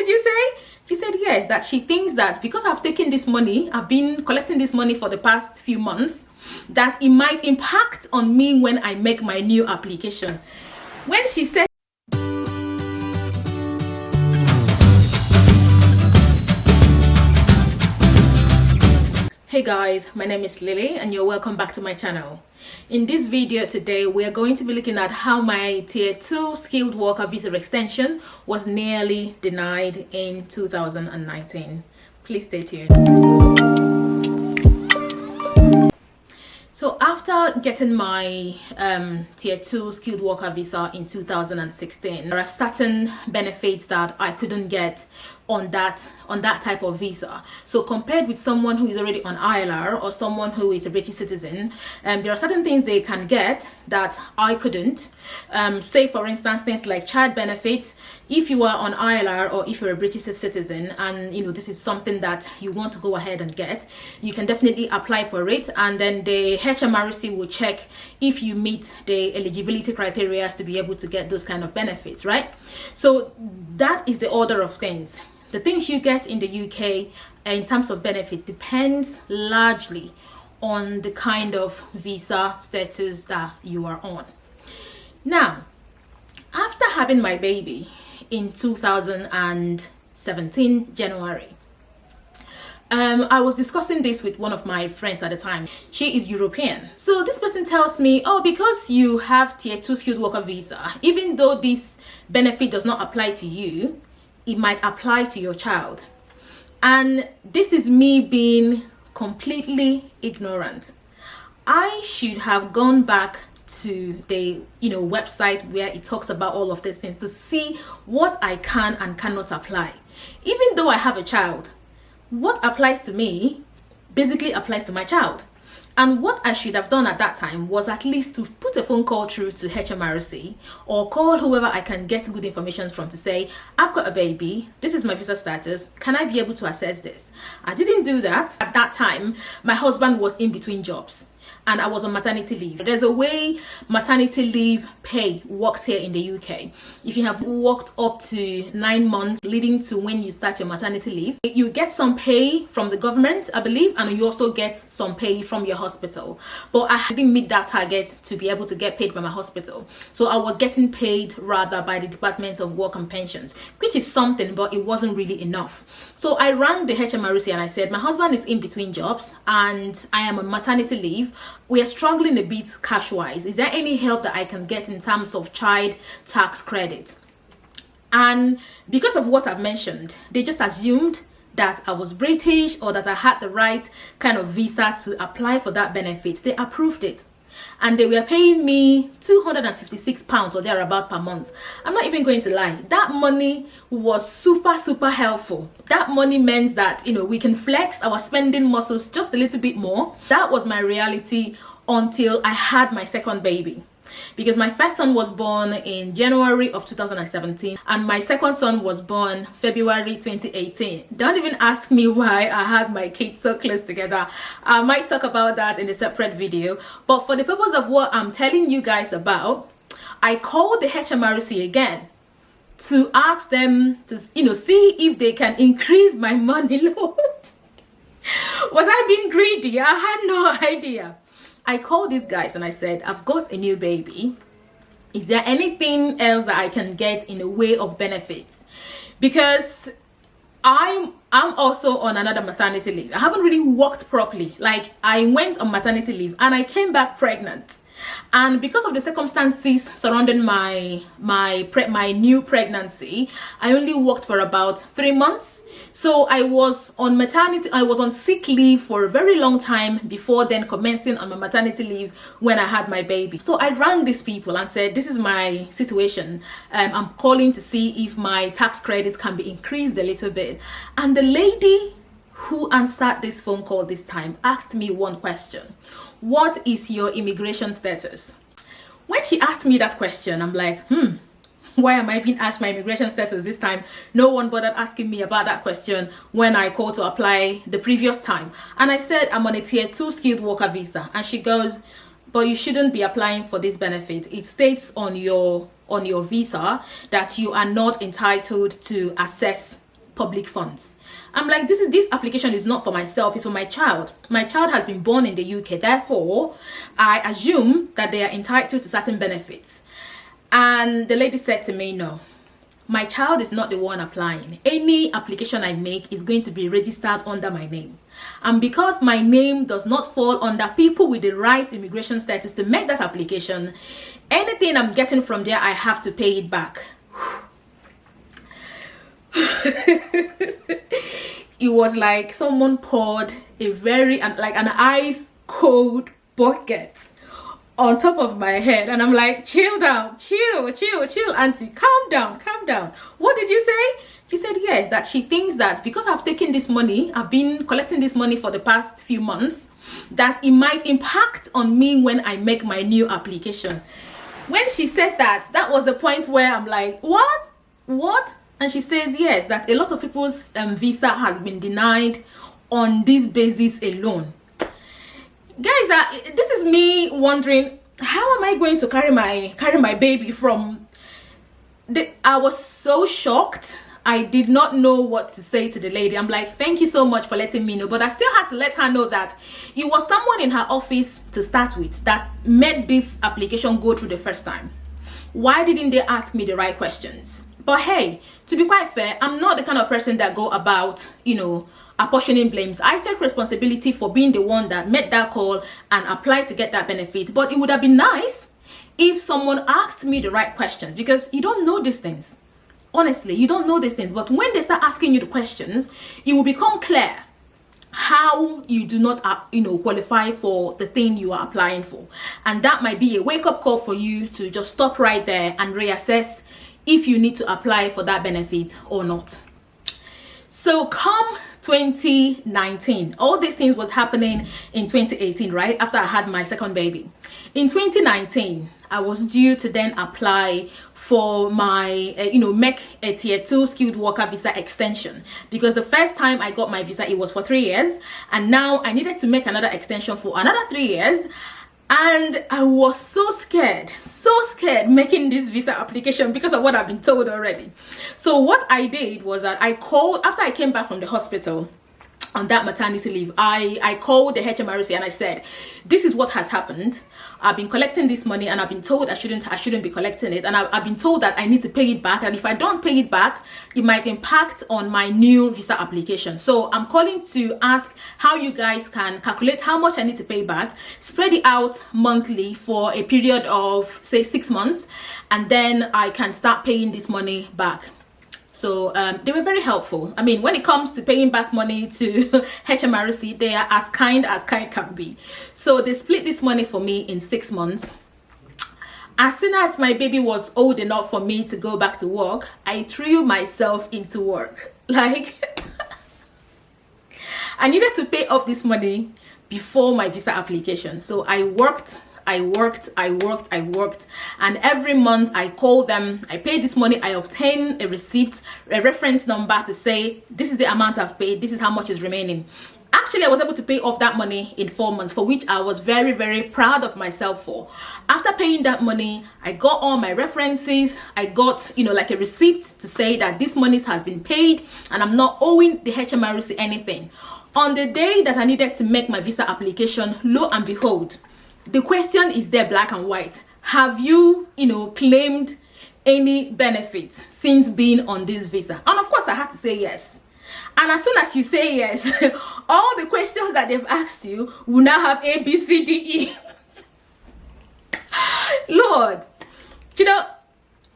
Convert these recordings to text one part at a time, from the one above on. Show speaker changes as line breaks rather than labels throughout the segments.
did you say? She said yes, that she thinks that because I've taken this money, I've been collecting this money for the past few months, that it might impact on me when I make my new application. When she said, hey guys, my name is Lily and you're welcome back to my channel. In this video today, we are going to be looking at how my Tier 2 skilled worker visa extension was nearly denied in 2019. Please stay tuned. So after getting my Tier 2 skilled worker visa in 2016, there are certain benefits that I couldn't get on that type of visa. So compared with someone who is already on ILR or someone who is a British citizen, there are certain things they can get that I couldn't. Say for instance, things like child benefits. If you are on ILR or if you're a British citizen and this is something that you want to go ahead and get, you can definitely apply for it, and then the HMRC will check if you meet the eligibility criteria to be able to get those kind of benefits, right? So that is the order of things. The things you get in the UK in terms of benefit depends largely on the kind of visa status that you are on. Now, after having my baby in 2017 January, I was discussing this with one of my friends at the time. She is European. So this person tells me, oh, because you have Tier 2 skilled worker visa, even though this benefit does not apply to you, it might apply to your child. And this is me being completely ignorant. I should have gone back to the website where it talks about all of these things to see what I can and cannot apply. Even though I have a child, what applies to me basically applies to my child. And what I should have done at that time was at least to put a phone call through to HMRC or call whoever I can get good information from to say, I've got a baby, this is my visa status, can I be able to assess this? I didn't do that. At that time, my husband was in between jobs and I was on maternity leave. There's a way maternity leave pay works here in the UK. If you have worked up to 9 months leading to when you start your maternity leave, you get some pay from the government, I believe, and you also get some pay from your hospital. But I didn't meet that target to be able to get paid by my hospital. So I was getting paid rather by the Department of Work and Pensions, which is something, but it wasn't really enough. So I rang the HMRC and I said, my husband is in between jobs and I am on maternity leave. We are struggling a bit cash wise. Is there any help that I can get in terms of child tax credit? And because of what I've mentioned, they just assumed that I was British or that I had the right kind of visa to apply for that benefit. They approved it. And they were paying me £256 or thereabout per month. I'm not even going to lie. That money was super helpful. That money meant that, we can flex our spending muscles just a little bit more. That was my reality until I had my second baby. Because my first son was born in January of 2017 and my second son was born February 2018. Don't even ask me why I had my kids so close together. I might talk about that in a separate video, but for the purpose of what I'm telling you guys about, I called the HMRC again to ask them to see if they can increase my money load. Was I being greedy? I had no idea. I called these guys and I said, I've got a new baby. Is there anything else that I can get in a way of benefits? Because I'm also on another maternity leave. I haven't really worked properly. Like, I went on maternity leave and I came back pregnant. And because of the circumstances surrounding my new pregnancy, I only worked for about 3 months. So I was on sick leave for a very long time before then commencing on my maternity leave when I had my baby. So I rang these people and said, this is my situation. I'm calling to see if my tax credit can be increased a little bit. And the lady who answered this phone call this time asked me one question. What is your immigration status? When she asked me that question, I'm like, why am I being asked my immigration status this time? No one bothered asking me about that question when I called to apply the previous time. And I said, I'm on a Tier 2 skilled worker visa. And she goes, but you shouldn't be applying for this benefit. It states on your visa that you are not entitled to access public funds. I'm like, this application is not for myself, it's for my child. My child has been born in the UK, therefore I assume that they are entitled to certain benefits. And the lady said to me, no, my child is not the one applying. Any application I make is going to be registered under my name. And because my name does not fall under people with the right immigration status to make that application, anything I'm getting from there, I have to pay it back. It was like someone poured a like an ice cold bucket on top of my head, and I'm like, chill down, chill, auntie, calm down. What did you say? She said yes, that she thinks that because I've taken this money, I've been collecting this money for the past few months, that it might impact on me when I make my new application. When she said that, that was the point where I'm like, what? And she says yes, that a lot of people's visa has been denied on this basis alone. Guys, this is me wondering, how am I going to carry my baby from I was so shocked. I did not know what to say to the lady. I'm like, thank you so much for letting me know, but I still had to let her know that it was someone in her office to start with that made this application go through the first time. Why didn't they ask me the right questions? But hey, to be quite fair, I'm not the kind of person that go about, apportioning blames. I take responsibility for being the one that made that call and applied to get that benefit. But it would have been nice if someone asked me the right questions, because you don't know these things. Honestly, you don't know these things. But when they start asking you the questions, it will become clear how you do not qualify for the thing you are applying for. And that might be a wake-up call for you to just stop right there and reassess if you need to apply for that benefit or not. So come 2019, all these things was happening in 2018, right after I had my second baby. In 2019, I was due to then apply for my make a tier 2 skilled worker visa extension, because the first time I got my visa, it was for 3 years, and now I needed to make another extension for another 3 years. And I was so scared making this visa application because of what I've been told already. So what I did was that I called, after I came back from the hospital on that maternity leave, I called the HMRC and I said, this is what has happened. I've been collecting this money and I've been told I shouldn't be collecting it, and I've been told that I need to pay it back, and if I don't pay it back, it might impact on my new visa application. So I'm calling to ask how you guys can calculate how much I need to pay back, spread it out monthly for a period of say 6 months, and then I can start paying this money back. So they were very helpful. I mean, when it comes to paying back money to HMRC, they are as kind can be. So they split this money for me in 6 months. As soon as my baby was old enough for me to go back to work, I threw myself into work. Like, I needed to pay off this money before my visa application. So I worked, and every month I call them, I pay this money, I obtain a receipt, a reference number to say this is the amount I've paid, this is how much is remaining. Actually, I was able to pay off that money in 4 months, for which I was very, very proud of myself for. After paying that money, I got all my references. I got, like a receipt to say that this money has been paid and I'm not owing the HMRC anything. On the day that I needed to make my visa application, lo and behold, the question is there, black and white. Have you, claimed any benefits since being on this visa? And of course, I had to say yes. And as soon as you say yes, all the questions that they've asked you will now have A, B, C, D, E. Lord,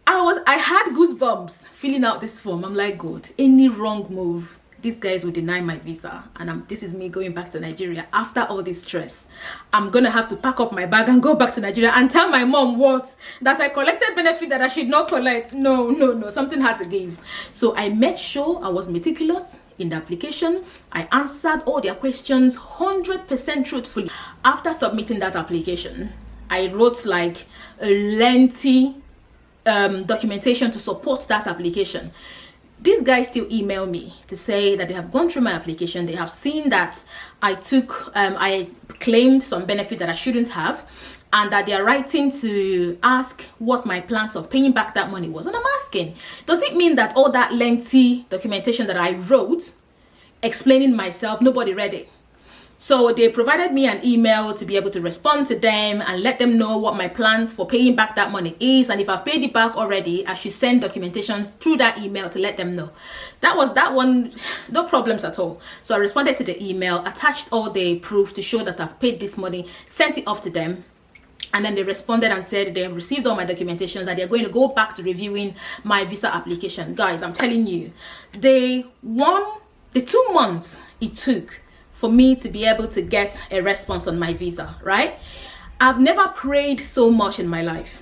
I had goosebumps filling out this form. I'm like, God, any wrong move, these guys will deny my visa, and this is me going back to Nigeria after all this stress. I'm gonna have to pack up my bag and go back to Nigeria and tell my mom what? That I collected benefit that I should not collect. No, something had to give. So I made sure I was meticulous in the application. I answered all their questions 100% truthfully. After submitting that application, I wrote like a lengthy documentation to support that application. These guys still email me to say that they have gone through my application. They have seen that I claimed some benefit that I shouldn't have. and that they are writing to ask what my plans of paying back that money was. And I'm asking, does it mean that all that lengthy documentation that I wrote explaining myself, nobody read it? So they provided me an email to be able to respond to them and let them know what my plans for paying back that money is, and if I've paid it back already, I should send documentations through that email to let them know. That was that one, no problems at all. So I responded to the email, attached all the proof to show that I've paid this money, sent it off to them. And then they responded and said they have received all my documentations and they're going to go back to reviewing my visa application. Guys, I'm telling you, the 2 months it took for me to be able to get a response on my visa, right? I've never prayed so much in my life.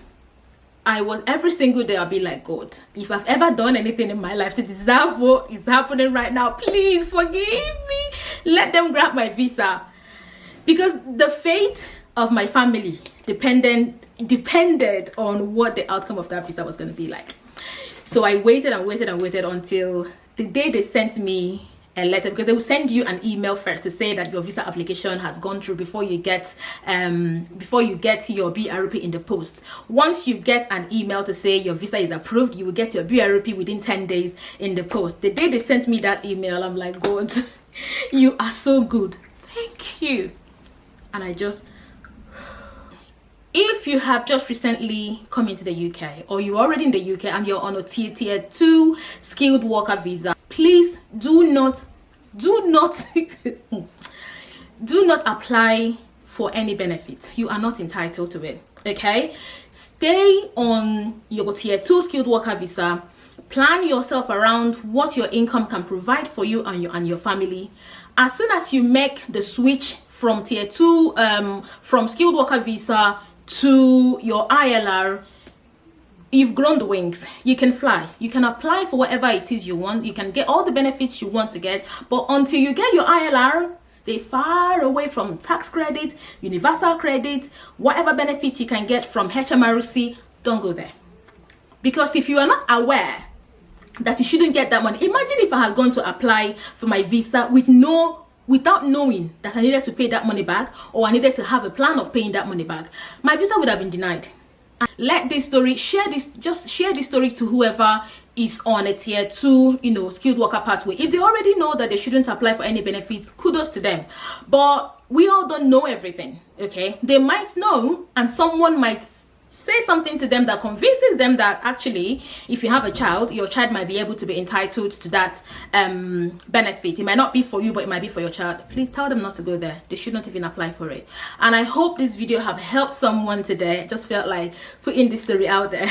Every single day I'll be like, God, if I've ever done anything in my life to deserve what is happening right now, please forgive me. Let them grant my visa. Because the fate of my family depended on what the outcome of that visa was going to be like. So I waited and waited and waited until the day they sent me a letter, because they will send you an email first to say that your visa application has gone through before you get your BRP in the post. Once you get an email to say your visa is approved, you will get your BRP within 10 days in the post. The day they sent me that email, I'm like, God, you are so good, thank you. And if you have just recently come into the UK, or you're already in the UK and you're on a tier 2 skilled worker visa, please do not apply for any benefit. You are not entitled to it. Okay, stay on your tier 2 skilled worker visa. Plan yourself around what your income can provide for you and your family. As soon as you make the switch from tier 2 from skilled worker visa to your ILR, you've grown the wings. You can fly. You can apply for whatever it is you want. You can get all the benefits you want to get. But until you get your ILR, stay far away from tax credit, universal credit, whatever benefit you can get from HMRC. Don't go there. Because if you are not aware that you shouldn't get that money, imagine if I had gone to apply for my visa without knowing that I needed to pay that money back, or I needed to have a plan of paying that money back. My visa would have been denied. Let this story, share this story to whoever is on a tier 2, skilled worker pathway. If they already know that they shouldn't apply for any benefits, kudos to them. But we all don't know everything, okay? They might know, and someone might say something to them that convinces them that actually, if you have a child, your child might be able to be entitled to that benefit. It might not be for you, but it might be for your child. Please tell them not to go there. They should not even apply for it. And I hope this video have helped someone today. I just felt like putting this story out there.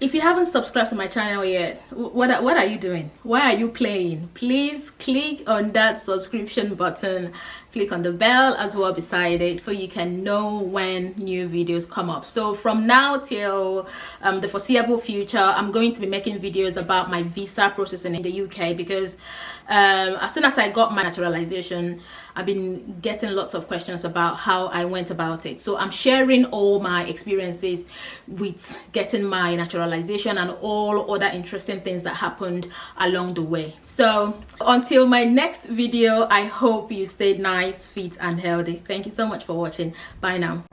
If you haven't subscribed to my channel yet, what are you doing? Why are you playing? Please click on that subscription button. Click on the bell as well beside it so you can know when new videos come up. So from now till the foreseeable future, I'm going to be making videos about my visa processing in the UK, because as soon as I got my naturalization, I've been getting lots of questions about how I went about it. So I'm sharing all my experiences with getting my naturalization and all other interesting things that happened along the way. So until my next video, I hope you stayed nice, fit and healthy. Thank you so much for watching. Bye now.